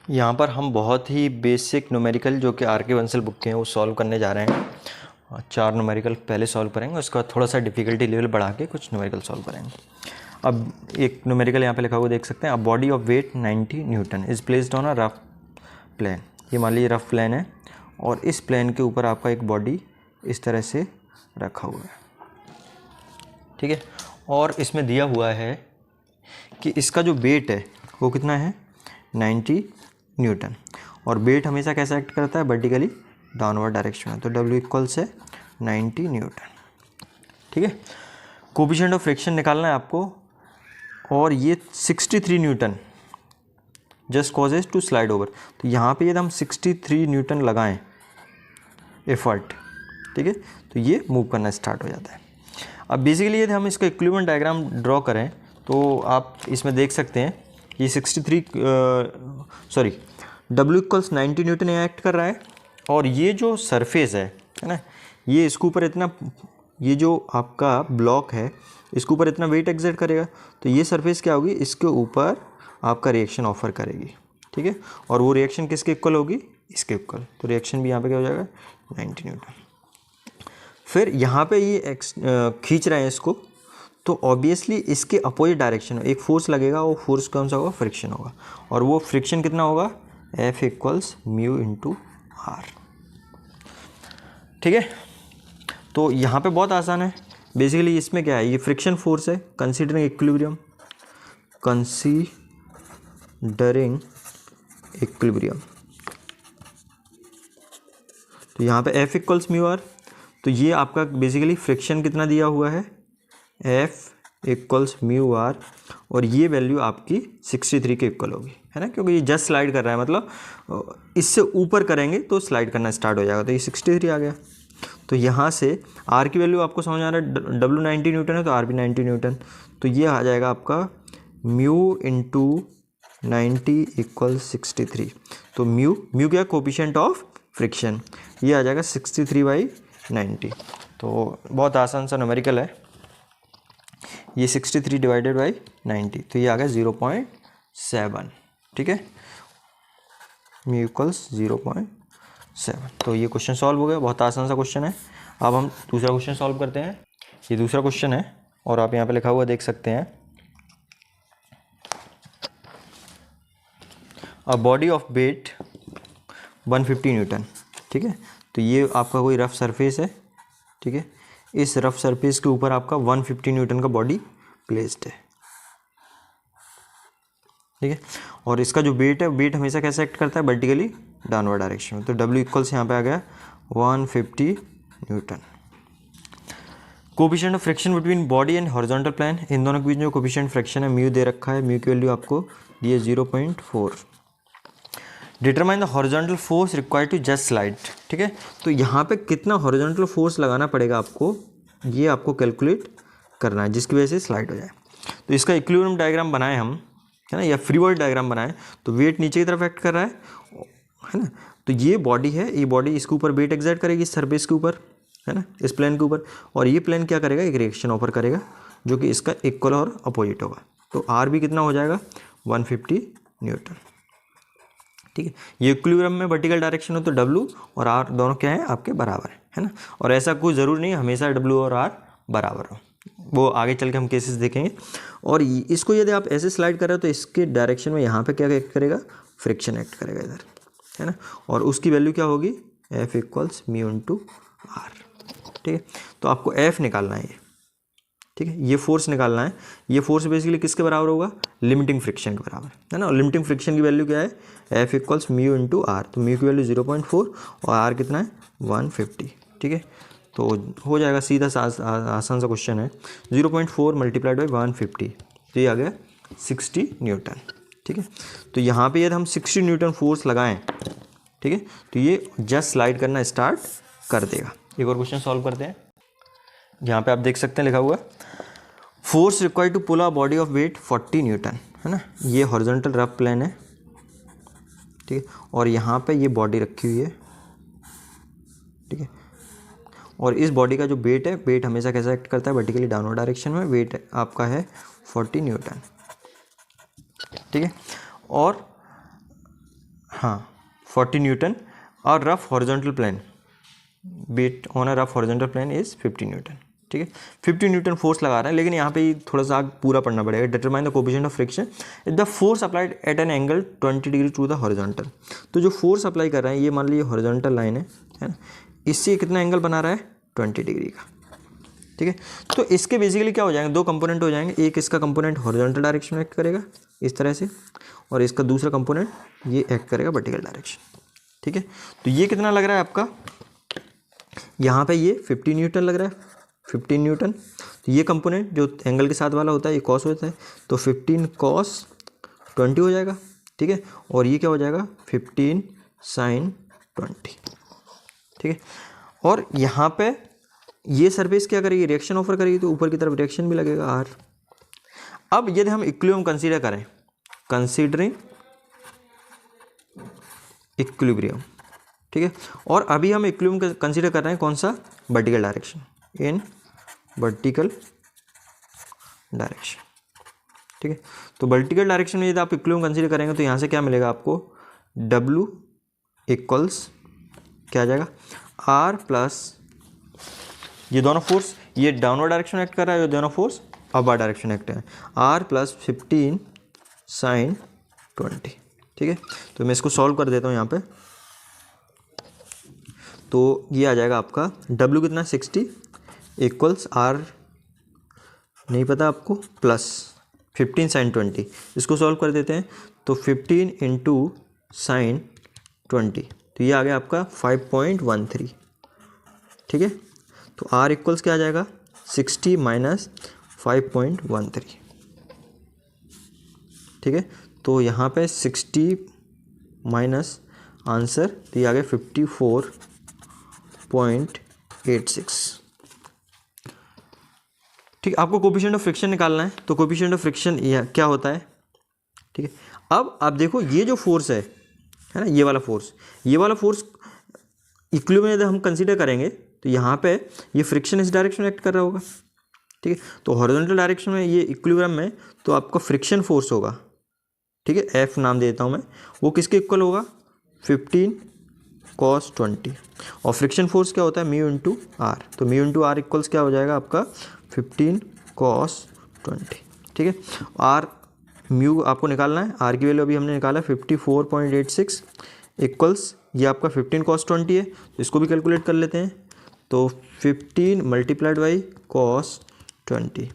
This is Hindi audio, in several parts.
यहाँ पर हम बहुत ही बेसिक न्यूमेरिकल जो कि आर के बंसल बुक के हैं वो सॉल्व करने जा रहे हैं। 4 न्यूमेरिकल पहले सॉल्व करेंगे, उसके बाद थोड़ा सा डिफ़िकल्टी लेवल बढ़ा के कुछ न्यूमेरिकल सॉल्व करेंगे। अब एक न्यूमेरिकल यहाँ पे लिखा हुआ देख सकते हैं। A body of weight 90 newton is placed on a rough plane. ये मान लीजिए रफ प्लेन है और इस प्लेन के ऊपर आपका एक बॉडी इस तरह से रखा हुआ है, ठीक है। और इसमें दिया हुआ है कि इसका जो वेट है वो कितना है, 90 न्यूटन। और वेट हमेशा कैसा एक्ट करता है, वर्टिकली डाउनवर्ड डायरेक्शन में। तो W इक्वल्स है 90 न्यूटन, ठीक है। कोफिशिएंट ऑफ फ्रिक्शन निकालना है आपको, और ये 63 newton just causes to slide over. तो यहाँ पे यदि हम 63 न्यूटन लगाएं एफर्ट, ठीक है, तो ये मूव करना स्टार्ट हो जाता है। अब बेसिकली यदि हम इसका इक्विलिब्रियम डायग्राम ड्रॉ करें तो आप इसमें देख सकते हैं कि 63 W इक्वल्स 90 न्यूटन यहाँ एक्ट कर रहा है। और ये जो सरफेस है ना, ये इसके ऊपर इतना, ये जो आपका ब्लॉक है इसके ऊपर इतना वेट एक्सर्ट करेगा। तो ये सरफेस क्या होगी, इसके ऊपर आपका रिएक्शन ऑफर करेगी, ठीक है। और वो रिएक्शन किसके इक्वल होगी, इसके इक्वल। तो रिएक्शन भी यहाँ पे क्या हो जाएगा, 90 न्यूटन। फिर यहाँ पे ये खींच रहे हैं इसको, तो ऑब्वियसली इसके अपोजिट डायरेक्शन में एक फोर्स लगेगा। वो फोर्स कौन सा होगा, फ्रिक्शन होगा। और वो फ्रिक्शन कितना होगा, F equals mu into R, ठीक है। तो यहाँ पे बहुत आसान है। बेसिकली इसमें क्या है, ये फ्रिक्शन फोर्स है कंसीडरिंग इक्विलिब्रियम, कंसीडरिंग इक्विलिब्रियम। तो यहाँ पे F इक्वल्स म्यू आर। तो ये आपका बेसिकली फ्रिक्शन कितना दिया हुआ है, F इक्वल्स म्यू आर, और ये वैल्यू आपकी 63 के इक्वल होगी, है ना, क्योंकि ये जस्ट स्लाइड कर रहा है, मतलब इससे ऊपर करेंगे तो स्लाइड करना स्टार्ट हो जाएगा। तो ये 63 आ गया। तो यहाँ से R की वैल्यू आपको समझ आ रहा है, W 90 न्यूटन है तो R भी 90 न्यूटन। तो ये आ जाएगा आपका म्यू इंटू 90 इक्वल 63। तो म्यू क्या, कोफिशिएंट ऑफ फ्रिक्शन, ये आ जाएगा 63/90। तो बहुत आसान सा न्यूमेरिकल है ये, 63 डिवाइडेड बाई 90, तो ये आ गया 0.7, ठीक है। Mu equals 0.7। तो ये क्वेश्चन सॉल्व हो गया, बहुत आसान सा क्वेश्चन है। अब हम दूसरा क्वेश्चन सॉल्व करते हैं। ये दूसरा क्वेश्चन है और आप यहाँ पे लिखा हुआ देख सकते हैं। A body of weight 150 newton, ठीक है। तो ये आपका कोई रफ सरफेस है, ठीक है। इस रफ सरफेस के ऊपर आपका 150 न्यूटन का बॉडी प्लेस्ड है, ठीक है। और इसका जो वेट है, वेट हमेशा कैसे एक्ट करता है, वर्टिकली डाउनवर्ड डायरेक्शन में। तो W इक्वल्स यहाँ पे आ गया 150 newton. Coefficient of friction between body and horizontal plane, इन दोनों के बीच में कोफिशिएंट फ्रिक्शन है म्यू दे रखा है। म्यू की वैल्यू आपको दी है 0.4। Determine the horizontal force required to just slide, ठीक है। तो यहाँ पे कितना हॉरिजॉन्टल फोर्स लगाना पड़ेगा आपको, ये आपको कैलकुलेट करना है, जिसकी वजह से स्लाइड हो जाए। तो इसका इक्विलिब्रियम डायग्राम बनाए हम, है ना, या फ्री बॉडी डायग्राम बनाए। तो वेट नीचे की तरफ एक्ट कर रहा है ना। तो ये बॉडी है, ये बॉडी इसके ऊपर वेट एक्सर्ट करेगी इस सरफेस के ऊपर, है ना, इस प्लेन के ऊपर। और ये प्लेन क्या करेगा, एक रिएक्शन ऑफर करेगा जो कि इसका इक्वल और अपोजिट होगा। तो R भी कितना हो जाएगा, 150 न्यूटन, ठीक है। ये इक्विलिब्रियम में वर्टिकल डायरेक्शन हो तो W और R दोनों क्या है, आपके बराबर है ना। और ऐसा कोई ज़रूर नहीं हमेशा W और R बराबर हो, वो आगे चल के हम केसेस देखेंगे। और इसको यदि आप ऐसे स्लाइड कर रहे हो तो इसके डायरेक्शन में यहाँ पे क्या एक्ट करेगा, फ्रिक्शन एक्ट करेगा इधर, है ना। और उसकी वैल्यू क्या होगी, F equals mu into R, ठीक है। तो आपको F निकालना है ये, ठीक है, ये फोर्स निकालना है। ये फोर्स बेसिकली किसके बराबर होगा, लिमिटिंग फ्रिक्शन के बराबर, है ना। और लिमिटिंग फ्रिक्शन की वैल्यू क्या है, F equals mu into R. तो म्यू की वैल्यू 0.4 और R कितना है, 150, ठीक है। तो हो जाएगा सीधा आसान सा क्वेश्चन है। 0.4 मल्टीप्लाइड बाई 150, तो ये आ गया 60 न्यूटन, ठीक है। तो यहाँ पे यदि हम 60 न्यूटन फोर्स लगाएं, ठीक है, तो ये जस्ट स्लाइड करना स्टार्ट कर देगा। एक और क्वेश्चन सॉल्व करते हैं। यहाँ पे आप देख सकते हैं लिखा हुआ force required to pull a body of weight 40 newton, है ना। ये हॉरिजॉन्टल रफ प्लेन है, ठीक है। और यहाँ पे ये बॉडी रखी हुई है, ठीक है। और इस बॉडी का जो वेट है, वेट हमेशा कैसा एक्ट करता है, वर्टिकली डाउनवर्ड डायरेक्शन में। वेट आपका है 40 न्यूटन, ठीक है। और हाँ 40 न्यूटन और rough horizontal plane, weight on a rough horizontal plane is 50 newton. ठीक है, 50 न्यूटन फोर्स लगा रहा है, लेकिन यहाँ पे थोड़ा सा पूरा पढ़ना पड़ेगा। Determine the coefficient of friction if the force applied at an angle 20 degree to the horizontal. तो जो फोर्स अप्लाई कर रहे हैं, ये मान लीजिए हॉरिजॉन्टल लाइन है ना, इससे कितना एंगल बना रहा है 20 डिग्री का। ठीक है, तो इसके बेसिकली क्या हो जाएंगे, दो कंपोनेंट हो जाएंगे। एक इसका कंपोनेंट हॉरिजॉन्टल डायरेक्शन में एक्ट करेगा इस तरह से, और इसका दूसरा कंपोनेंट ये एक्ट करेगा वर्टिकल डायरेक्शन। ठीक है, तो ये कितना लग रहा है आपका, यहाँ पे ये 50 न्यूटन लग रहा है, 15 न्यूटन। तो ये कंपोनेंट जो एंगल के साथ वाला होता है ये कॉस होता है, तो 15 कॉस 20 हो जाएगा। ठीक है, और ये क्या हो जाएगा 15 साइन 20। ठीक है, और यहाँ पे ये सरफेस क्या करेगी, रिएक्शन ऑफर करेगी, तो ऊपर की तरफ रिएक्शन भी लगेगा आर। अब यदि हम इक्विलिब्रियम कंसीडर करें, कंसीडरिंग इक्विलिब्रियम, ठीक है, और अभी हम इक्विलिब्रियम कंसीडर कर रहे हैं कौन सा, vertical direction, in vertical direction. ठीक है, तो वर्टिकल डायरेक्शन में यदि आप इक्विलिब्रियम कंसीडर करेंगे तो यहाँ से क्या मिलेगा आपको, W इक्वल्स क्या आ जाएगा, R प्लस ये दोनों फोर्स, ये डाउनवर्ड डायरेक्शन एक्ट कर रहा है, ये दोनों फोर्स अपवर्ड डायरेक्शन एक्ट है, R प्लस 15 साइन 20। ठीक है, तो मैं इसको सॉल्व कर देता हूँ यहाँ पे। तो ये आ जाएगा आपका W कितना 60 इक्वल्स R नहीं पता आपको, प्लस 15 साइन 20। इसको सॉल्व कर देते हैं, तो 15 इंटू साइन 20, तो ये आ गया आपका 5.13। ठीक है, तो R इक्वल्स क्या आ जाएगा 60 माइनस 5.13। ठीक है, तो यहाँ पे 60 माइनस आंसर, तो ये आ गया 54.86। ठीक, आपको कोएफिशिएंट ऑफ फ्रिक्शन निकालना है, तो कोएफिशिएंट ऑफ फ्रिक्शन क्या होता है। ठीक है, अब आप देखो ये जो फोर्स है ना, ये वाला फोर्स इक्विलिब्रियम यदि हम कंसीडर करेंगे तो यहाँ पे ये फ्रिक्शन इस डायरेक्शन में एक्ट कर रहा होगा। ठीक है, तो हॉरिजॉन्टल डायरेक्शन में ये इक्विलिब्रियम में, तो आपका फ्रिक्शन फोर्स होगा, ठीक है, F नाम देता हूँ मैं, वो किसके इक्वल होगा 15 cos 20, और फ्रिक्शन फोर्स क्या होता है म्यू इंटू आर, तो म्यू इंटू आर इक्वल्स क्या हो जाएगा आपका 15 cos 20। ठीक है, आर म्यू आपको निकालना है, आर की वैल्यू अभी हमने निकाला 54.86 इक्वल्स ये आपका 15 cos 20 है, तो इसको भी कैलकुलेट कर लेते हैं, तो 15 मल्टीप्लाइड बाई cos 20,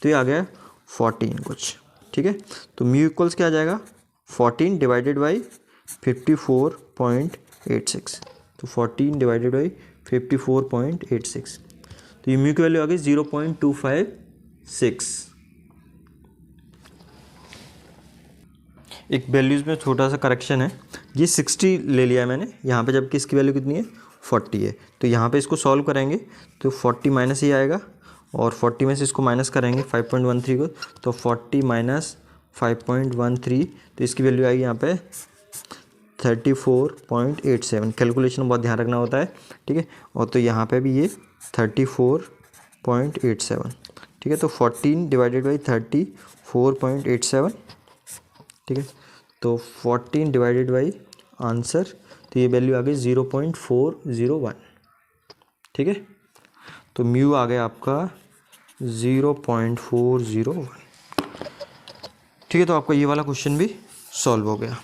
तो ये आ गया 14 कुछ। ठीक है, तो म्यू इक्वल्स क्या आ जाएगा 14 डिवाइडेड बाई 54.86, तो 14 डिवाइडेड बाई 54.86, तो ये म्यू की वैल्यू आ गई 0.256। एक वैल्यूज़ में छोटा सा करेक्शन है, ये 60 ले लिया है मैंने यहाँ पे, जबकि इसकी वैल्यू कितनी है 40 है। तो यहाँ पे इसको सॉल्व करेंगे तो 40 माइनस ही आएगा, और 40 में से इसको माइनस करेंगे 5.13 को, तो 40 माइनस 5.13, तो इसकी वैल्यू आएगी यहाँ पे 34.87। कैलकुलेशन बहुत ध्यान रखना होता है। ठीक है, और तो यहाँ पे भी ये 34.87। ठीक है, तो 14 डिवाइडेड बाई 34.87। ठीक है, तो 14 डिवाइडेड बाई आंसर, तो ये वैल्यू आ गई 0.401। ठीक है, तो म्यू आ गया आपका 0.401। ठीक है, तो आपका ये वाला क्वेश्चन भी सॉल्व हो गया।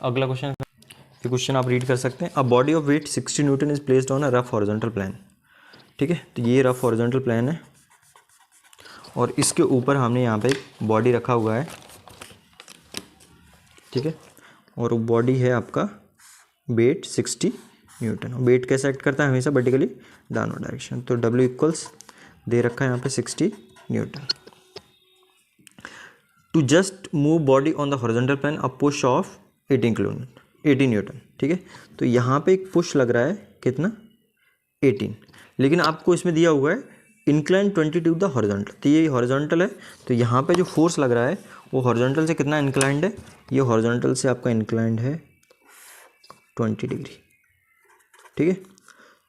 अगला क्वेश्चन, ये क्वेश्चन आप रीड कर सकते हैं। A body of weight 60 newton is placed on a rough horizontal plane. ठीक है, तो ये रफ हॉरिजॉन्टल प्लेन है, और इसके ऊपर हमने यहाँ पे एक बॉडी रखा हुआ है। ठीक है, और वो बॉडी है आपका वेट 60 न्यूटन। वेट कैसे एक्ट करता है, हमेशा वर्टिकली डाउनवर्ड डायरेक्शन, तो W इक्वल्स दे रखा है यहाँ पे 60 newton. To just move body on the horizontal plane a push of 18 newton. ठीक है, तो यहाँ पे एक पुश लग रहा है कितना 18, लेकिन आपको इसमें दिया हुआ है इंक्लाइन 20 टू द हॉरिजॉन्टल, तो ये हॉरिजॉन्टल है, तो यहाँ पे जो फोर्स लग रहा है वो हॉरिजॉन्टल से कितना इंक्लाइंड है, ये हॉरिजॉन्टल से आपका इंक्लाइंड है 20 डिग्री। ठीक है,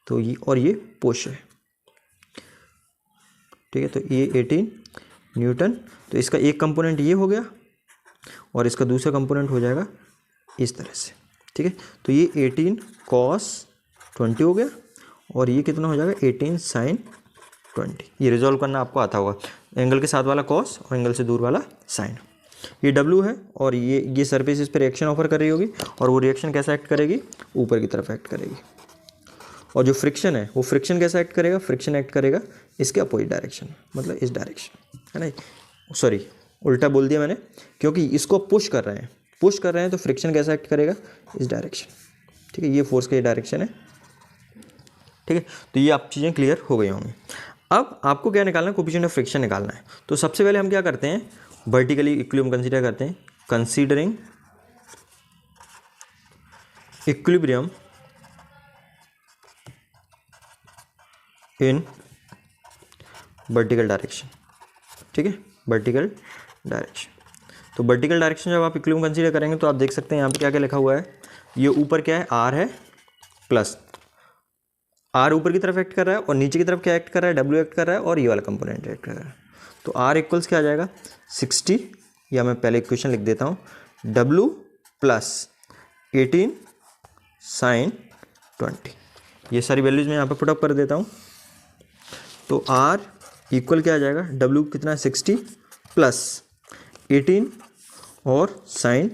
तो ये और ये पुश है। ठीक है, तो ये 18 न्यूटन, तो इसका एक कंपोनेंट ये हो गया और इसका दूसरा कंपोनेंट हो जाएगा इस तरह से, ठीक है। तो ये 18 cos 20 हो गया और ये कितना हो जाएगा 18 sin 20। ये रिजॉल्व करना आपको आता होगा, एंगल के साथ वाला cos और एंगल से दूर वाला sin। ये W है और ये सरफेस इस पर रिएक्शन ऑफर कर रही होगी और वो रिएक्शन कैसा एक्ट करेगी, ऊपर की तरफ एक्ट करेगी। और जो फ्रिक्शन है वो फ्रिक्शन कैसा एक्ट करेगा, फ्रिक्शन एक्ट करेगा इसके अपोजिट डायरेक्शन, मतलब इस डायरेक्शन, है ना। सॉरी, उल्टा बोल दिया मैंने, क्योंकि इसको पुश कर रहे हैं तो फ्रिक्शन कैसा एक्ट करेगा, इस डायरेक्शन, ठीक है। ये फोर्स का ये डायरेक्शन है, ठीक है। तो ये आप चीज़ें क्लियर हो गई होंगी। अब आपको क्या निकालना है, कोएफिशिएंट ऑफ फ्रिक्शन निकालना है। तो सबसे पहले हम क्या करते हैं, वर्टिकली इक्विलिब्रियम कंसीडर करते हैं। Considering equilibrium in vertical direction, ठीक है, वर्टिकल डायरेक्शन। तो वर्टिकल डायरेक्शन जब आप इक्विलिब्रियम कंसीडर करेंगे तो आप देख सकते हैं यहाँ पे क्या क्या लिखा हुआ है। ये ऊपर क्या है, आर है, प्लस आर ऊपर की तरफ एक्ट कर रहा है और नीचे की तरफ क्या एक्ट कर रहा है, डब्ल्यू एक्ट कर रहा है और ये वाला कंपोनेंट एक्ट कर रहा है। तो आर इक्वल्स क्या आ जाएगा 60, या मैं पहले इक्वेशन लिख देता हूँ, डब्ल्यू प्लस 18 sin 20। ये सारी वैल्यूज मैं यहाँ पे पुटअप कर देता हूँ। तो आर इक्वल क्या आ जाएगा, डब्ल्यू कितना है 60 प्लस 18 और sin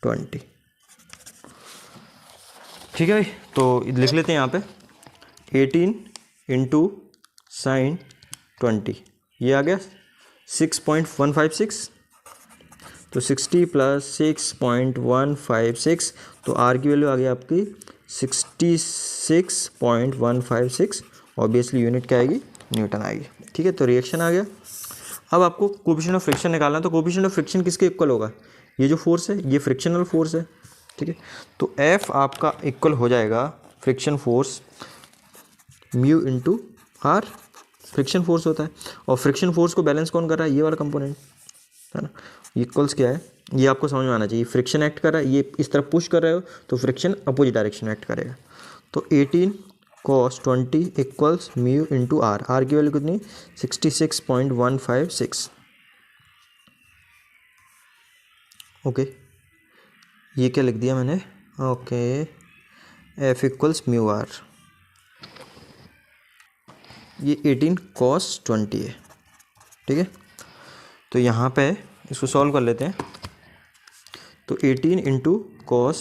20, ठीक है भाई। तो लिख लेते हैं यहाँ पे 18 इंटू sin 20, ये आ गया 6.156। तो 60 प्लस 6.156, तो आर की वैल्यू आ गई आपकी 66.156। ऑब्वियसली यूनिट क्या आएगी, न्यूटन आएगी, ठीक है। तो रिएक्शन आ गया। अब आपको कोएफिशिएंट ऑफ फ्रिक्शन निकालना है। तो कोएफिशिएंट ऑफ फ्रिक्शन किसके इक्वल होगा, ये जो फोर्स है ये फ्रिक्शनल फोर्स है, ठीक है। तो एफ आपका इक्वल हो जाएगा friction force mu into R, friction force होता है। और फ्रिक्शन फोर्स को बैलेंस कौन कर रहा है, ये वाला कंपोनेंट, है ना। इक्वल्स क्या है, ये आपको समझ में आना चाहिए। फ्रिक्शन एक्ट कर रहा है, ये इस तरफ पुश कर रहे हो तो फ्रिक्शन अपोजिट डायरेक्शन में एक्ट करेगा। तो 18 cos 20 equals mu into R, R की वैल्यू कितनी 66.156। ओके, ये क्या लिख दिया मैंने, okay, F equals mu R, ये 18 cos 20 है, ठीक है। तो यहाँ पे इसको सॉल्व कर लेते हैं। तो 18 इंटू cos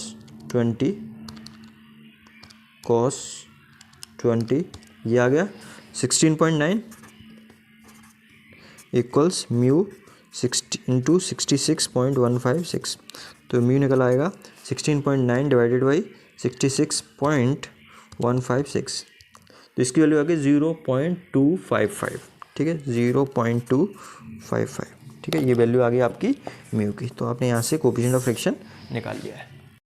20 ये आ गया 16.9 इक्वल्स म्यू 60 इंटू 66.156। तो म्यू निकल आएगा 16.9 डिवाइडेड बाई 66.156। तो इसकी वैल्यू आ गई 0.255, ठीक है, 0.255, ठीक है। ये वैल्यू आ गई आपकी म्यू की। तो आपने यहाँ से कोएफिशिएंट ऑफ फ्रिक्शन निकाल लिया है।